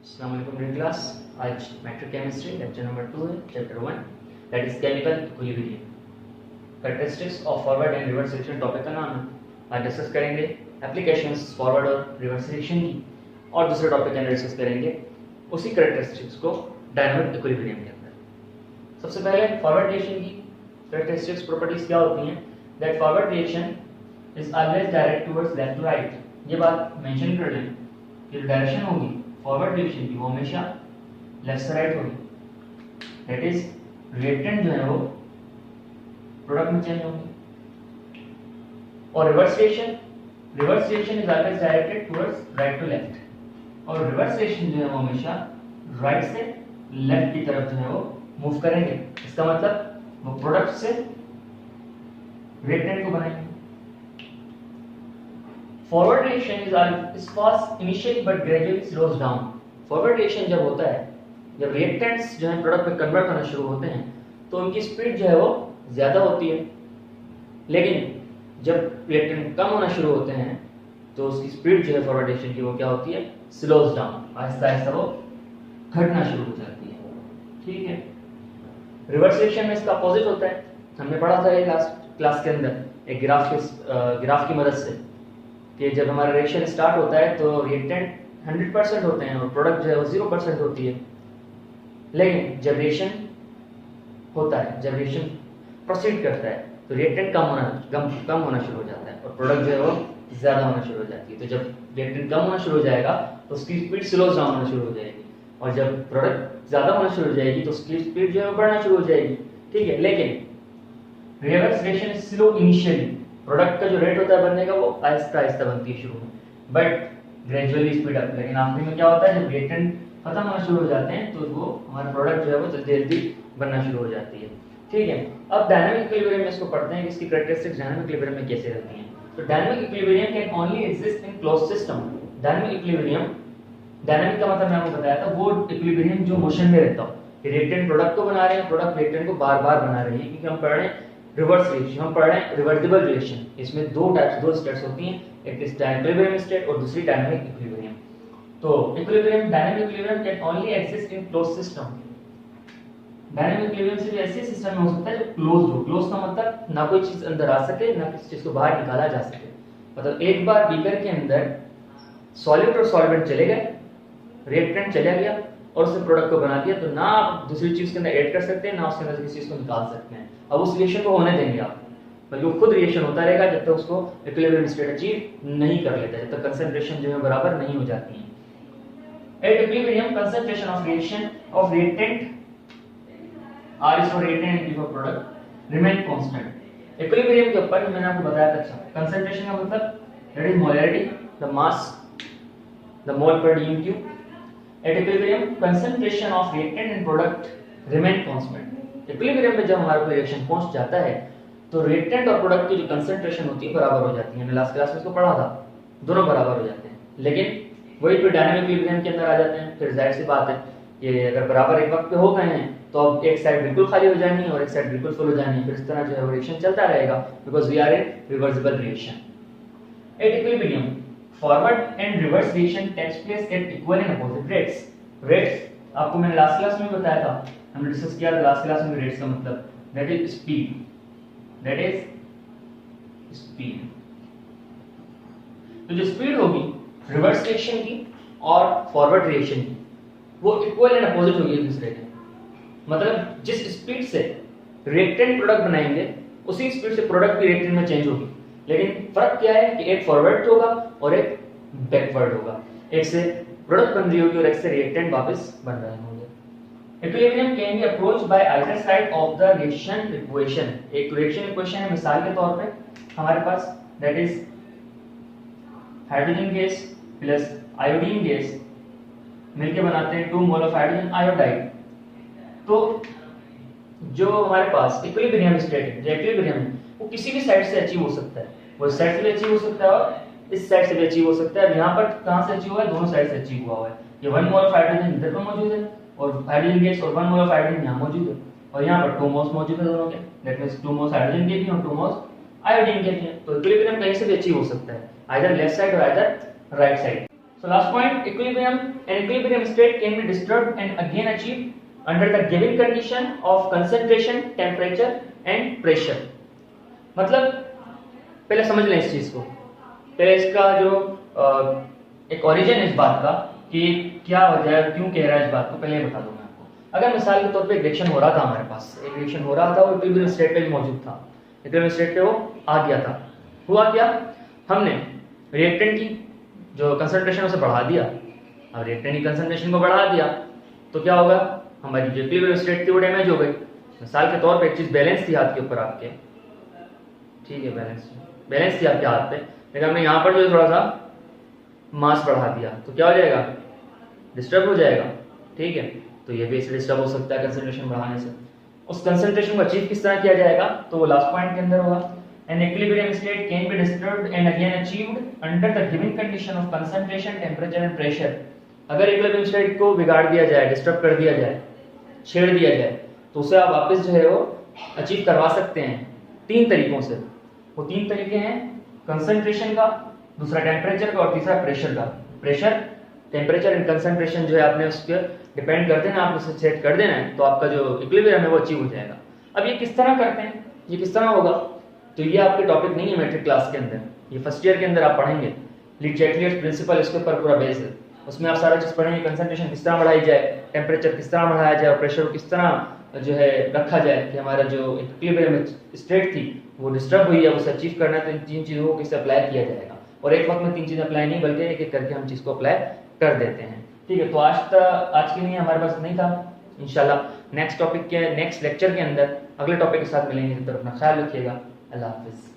अस्सलाम वालेकुम dear class. आज मैट्रिक केमिस्ट्री लेक्चर नंबर 2 है, chapter 1 that is chemical equilibrium. Characteristics of forward and reverse reaction topic का नाम है। आज डिस्कस करेंगे एप्लीकेशंस फॉरवर्ड और रिवर्स रिएक्शन की, और दूसरे टॉपिक के अंदर डिस्कस करेंगे उसी कैरेक्टरिस्टिक्स को डायनामिक इक्विलिब्रियम के अंदर। सबसे पहले फॉरवर्ड रिएक्शन की कैरेक्टरिस्टिक्स प्रॉपर्टीज क्या होती हैं। That forward reaction is always direct towards left to right. ये बात मेंशन कर लें कि डायरेक्शन होगी फॉरवर्ड रिएक्शन की वो हमेशा लेफ्ट से राइट होगी। दैट इज रिएक्टेंट जो है वो प्रोडक्ट में चेंज होंगे। और reverse reaction is always directed towards right to left. और रिवर्स रिएक्शन जो है वो हमेशा राइट से लेफ्ट की तरफ जो है वो मूव करेंगे। इसका मतलब वो प्रोडक्ट से रिएक्टेंट को बनाएंगे। Forward reaction is fast initially but gradually slows down. Forward reaction जब होता है, जब रिएक्टेंट्स जो है प्रोडक्ट में कन्वर्ट होना शुरू होते हैं तो उनकी स्पीड जो है वो ज्यादा होती है, लेकिन जब रिएक्टेंट कम होना शुरू होते हैं तो उसकी स्पीड जो है फॉरवर्ड रिएक्शन की वो क्या होती है, स्लोज डाउन, आहिस्ता आहिस्ता वो घटना शुरू हो जाती है। ठीक है। रिवर्स रिएक्शन में इसका अपोजिट होता है। हमने पढ़ा था ये क्लास के अंदर एक ग्राफ की मदद से कि जब हमारा रिएक्शन स्टार्ट होता है तो रिएक्टेंट 100% होते हैं और प्रोडक्ट जो है वो 0% होती है। लेकिन जब रिएक्शन होता है, जब रिएक्शन प्रोसीड करता है तो रिएक्टेंट कम होना शुरू हो जाता है और प्रोडक्ट जो है वो ज्यादा होना शुरू हो जाती है। तो जब रिएक्टेंट कम होना शुरू हो जाएगा तो उसकी स्पीड स्लो डाउन होना शुरू हो जाएगी, और जब प्रोडक्ट ज्यादा होना शुरू हो जाएगी तो उसकी स्पीड जो है वो बढ़ना शुरू हो जाएगी। ठीक है। लेकिन reverse reaction is slow initially. Product का जो रेट होता है बनने का वो आहिस्ता आहिस्ता बनती है शुरू में, बट ग्रेजुअली स्पीड अप। लेकिन आखिरी में क्या होता है, जब रिएक्टेंट खत्म होना शुरू हो जाते हैं तो वो हमारा प्रोडक्ट जो है वो जल्दी जल्दी बनना शुरू हो जाती है। ठीक है। अब डायनामिक इक्विलिब्रियम में इसको पढ़ते हैं कि इसकी कैरेक्टरिस्टिक्स डायनामिक इक्विलिब्रियम में कैसे रहती हैं। तो dynamic equilibrium can only exist in closed system. Dynamic equilibrium, dynamic का मतलब मैंने आपको बताया था वो इक्विलिब्रियम जो मोशन में रहता हो। रिएक्टेंट प्रोडक्ट को बना रहे हैं, प्रोडक्ट रिएक्टेंट को बार बार बना रही है, क्योंकि हम पढ़ रहे हैं रिवर्स रिएक्शन, हम पढ़ रहे हैं रिवर्सिबल रिएक्शन। इसमें दो स्टेट्स होती हैं, एक इक्विलिब्रियम स्टेट और दूसरी डायनामिक इक्विलिब्रियम। तो equilibrium, dynamic equilibrium can only exist in closed system. Dynamic equilibrium सिर्फ ऐसे सिस्टम में हो सकता है जो क्लोज्ड हो। क्लोज का मतलब ना कोई चीज अंदर आ सके, ना किसी चीज को बाहर निकाला जा सके। मतलब एक बार बीकर के अंदर सॉलिड और सॉल्वेंट चले गए, रिएक्टेंट चला गया और उसने प्रोडक्ट को बना दिया, तो ना आप दूसरी चीज के अंदर ऐड कर सकते हैं, ना उसके अंदर किसी चीज को निकाल सकते हैं। अब उस रिएक्शन को होने देंगे आप, बल्कि वो खुद रिएक्शन होता रहेगा जब तक उसको इक्विलिब्रियम स्टेट अचीव नहीं कर लेता, जब तक कंसंट्रेशन जो है बराबर नहीं हो जाती है। At equilibrium concentration of reactant are is for reactant and for product remain constant. Equilibrium के ऊपर मैंने आपको बताया था, अच्छा कंसंट्रेशन का मतलब that is molarity, the mass, the mole per unit cube. Eight equilibrium concentration of reactant and product remain constant. Equilibrium में जब हमारा कोई रिएक्शन पहुंच जाता है तो रिएक्टेंट और प्रोडक्ट की जो कंसंट्रेशन होती है बराबर हो जाती है। हमने लास्ट क्लास में इसको पढ़ा था, दोनों बराबर हो जाते हैं। लेकिन वही फिर डायनामिक इक्विलिब्रियम के अंदर आ जाते हैं। फिर जाहिर सी बात है ये अगर बराबर एक वक्त पे हो गए हैं तो अब एक साइड बिल्कुल खाली हो जानी है और एक साइड बिल्कुल फुल हो जानी है। फिर इस तरह जो है रिएक्शन चलता रहेगा, because we are in reversible reaction. At equilibrium forward and reverse reaction takes place at equal and opposite rates. Rates आपको मैंने लास्ट क्लास में बताया था, हमने डिस्कस किया था लास्ट क्लास में। रेट्स का मतलब that is speed, that is speed. तो जो स्पीड होगी रिवर्स रिएक्शन की और फॉरवर्ड रिएक्शन की वो इक्वल एंड अपोजिट होगी एक दूसरे के। मतलब जिस स्पीड से रिएक्टेंट प्रोडक्ट बनाएंगे उसी स्पीड से प्रोडक्ट भी रिएक्टेंट में चेंज होगी। लेकिन फर्क क्या है कि एक फॉरवर्ड होगा और एक बैकवर्ड होगा। एक से प्रोडक्ट बन रही होगी और एक से रिएक्टेंट वापस बन रहे होंगे। Equilibrium can be approached by either side of the reaction equation. एक रिएक्शन इक्वेशन है मिसाल के तौर पे हमारे पास, that is hydrogen gas plus iodine gas मिलके बनाते हैं 2 मोल ऑफ हाइड्रोजन आयोडाइड। तो जो हमारे पास इक्विलिब्रियम स्टेट है, जो इक्विलिब्रियम है, वो किसी भी साइड से अचीव हो सकता है। वो इस साइड से भी अचीव हो सकता है और इस साइड से भी अचीव हो सकता है। यहाँ पर कहाँ से अचीव हुआ है, दोनों साइड से अचीव हुआ है। ये 1 मोल ऑफ हाइड्रोजन इधर पर मौजूद है और हाइड्रोजन गैस और 1 मोल ऑफ हाइड्रोजन यहाँ मौजूद है, और यहाँ पर 2 मोल्स मौजूद है दोनों के। दैट मींस 2 मोल्स हाइड्रोजन के भी और 2 मोल्स आयोडीन के भी हैं। तो इक्विलिब्रियम कहीं से भी अचीव हो सकता है, आइदर लेफ्ट साइड और either right side. So last point, equilibrium. An equilibrium state can be disturbed and again achieved under the given condition of concentration, temperature and pressure. मतलब पहले समझ लें इस चीज को, पहले इसका जो एक ओरिजिन है इस बात का कि क्या वजह है, क्यों कह रहा है इस बात को, पहले बता दूंगा आपको। अगर मिसाल के तौर पे एक रिएक्शन हो रहा था, हमारे पास एक रिएक्शन हो रहा था, वो इक्विलिब्रियम स्टेट पे भी मौजूद था, इक्विलिब्रियम स्टेट पे वो आ गया था। हुआ क्या, हमने रिएक्टेंट की जो कंसंट्रेशन उसे बढ़ा दिया। अब रिएक्टेंट की कंसंट्रेशन को बढ़ा दिया तो क्या होगा, हमारी जो इक्विलिब्रियम स्टेट थी वो डैमेज हो गई। मिसाल के तौर पे एक चीज बैलेंस थी हाथ के ऊपर आपके, ठीक है, बैलेंस थी आपके हाथ पे, लेकिन हमने यहाँ पर जो थोड़ा सा मास बढ़ा दिया तो क्या हो जाएगा, डिस्टर्ब हो जाएगा, ठीक है। तो ये भी इससे डिस्टर्ब हो सकता है कंसंट्रेशन बढ़ाने से। उस कंसंट्रेशन को अचीव किस तरह किया जाएगा, तो वो लास्ट पॉइंट के अंदर होगा। An equilibrium state can be disturbed and again achieved under the given condition of concentration, temperature and pressure. अगर इक्विलिब्रियम स्टेट को बिगाड़ दिया जाए, डिस्टर्ब कर दिया जाए, छेड़ दिया जाए, तो उसे आप वापस जो है वो अचीव करवा सकते हैं 3 तरीकों से। वो 3 तरीके हैं, कंसंट्रेशन का, दूसरा टेम्परेचर का और तीसरा प्रेशर का। प्रेशर, टेम्परेचर एंड कंसंट्रेशन जो है आपने उस पर डिपेंड कर देना, आप उसे सेट कर देना है, तो आपका जो इक्विलिब्रियम है वो अचीव हो जाएगा। अब ये किस तरह करते हैं, ये किस तरह होगा, तो ये आपके टॉपिक नहीं है मैट्रिक क्लास के अंदर, ये फर्स्ट ईयर के अंदर आप पढ़ेंगे। लीट-चैटलियर्स प्रिंसिपल इसके ऊपर पूरा बेस है, उसमें आप सारा चीज पढ़ेंगे, कंसंट्रेशन किस तरह बढ़ाई जाए, टेम्परेचर किस तरह बढ़ाया जाए और प्रेशर को किस तरह जो है रखा जाए कि हमारा जो इक्विलिब्रियम स्टेट थी वो डिस्टर्ब हुई है, उसे अचीव करना है, तो इन 3 चीजों को किससे अप्लाई किया जाएगा। और एक वक्त में 3 चीजें अप्लाई नहीं, बल्कि एक एक करके हम चीज को अप्लाई कर देते हैं, ठीक है। तो आज के लिए हमारे पास नहीं था, इंशाल्लाह नेक्स्ट टॉपिक के नेक्स्ट लेक्चर के अंदर अगले टॉपिक के साथ मिलेंगे। तब तक अपना ख्याल रखिएगा, अल्लाह हाफिज।